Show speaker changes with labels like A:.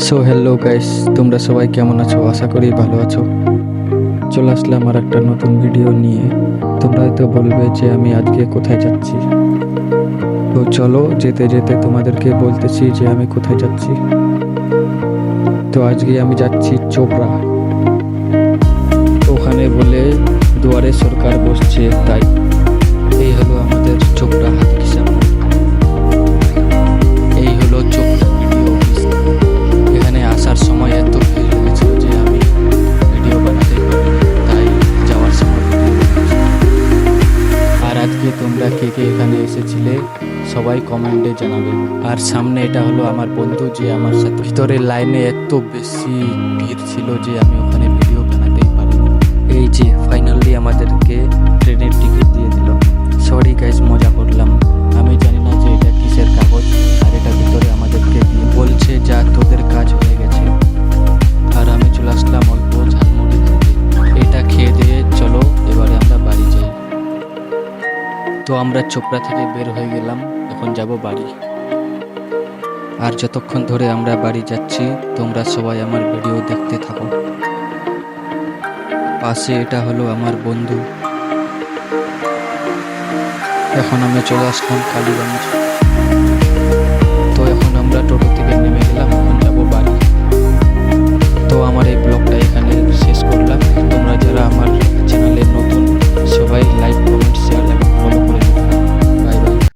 A: So hello guys, তোমরা সবাই কেমন আছো? আশা করি ভালো আছো। চলে আসলাম আর একটা নতুন ভিডিও নিয়ে। তোমরা হয়তো বলবে যে আমি আজকে কোথায় যাচ্ছি। তো চলো যেতে যেতে তোমাদেরকে বলতেছি যে আমি কোথায় যাচ্ছি। তো আজকে আমি যাচ্ছি চোপড়া। ওখানে বলে দুয়ারে সরকার বসছে, তাই এই হলো আমাদের চোপড়া হাতির সামনে। এই হলো চোপড়া ভিডিও অফিস। এখানে আসার সময় এত ভিড় হয়েছিল যে আমি ভিডিও বানাতে পারিনি, তাই যাওয়ার সময় ভিডিও বানিয়েছি। আর আজকে তোমরা কে কে এখানে এসেছিলে সবাই কমেন্টে জানাবে। আর সামনে এটা হলো আমার বন্ধু যে আমার সাথে। ভিতরে লাইনে এত বেশি ভিড় ছিল যে আমি ওখানে ভিডিও বানাতেই পারিনি। এই যে ফাইনালি আমাদেরকে ট্রেনের টিকিট দিয়ে দিল। সরি গাইস, মজা করলাম। আমি জানি না যে এটা কিসের কাগজ, আর এটা ভিতরে আমাদেরকে দিয়ে বলছে যা তোদের কাজ হয়ে গেছে। আর আমি চলে আসলাম অল্প ঝালমুড়ি খেতে। এটা খেয়ে দিয়ে চলো এবারে আমরা বাড়ি যাই। তো আমরা চোপড়া থেকে বের হয়ে গেলাম, এখন যাব বাড়ি। আর যতক্ষণ ধরে আমরা বাড়ি যাচ্ছি তোমরা সবাই আমার ভিডিও দেখতে থাকো। পাশে এটা হলো আমার বন্ধু। এখন আমি চলে আসলাম কালীগঞ্জ।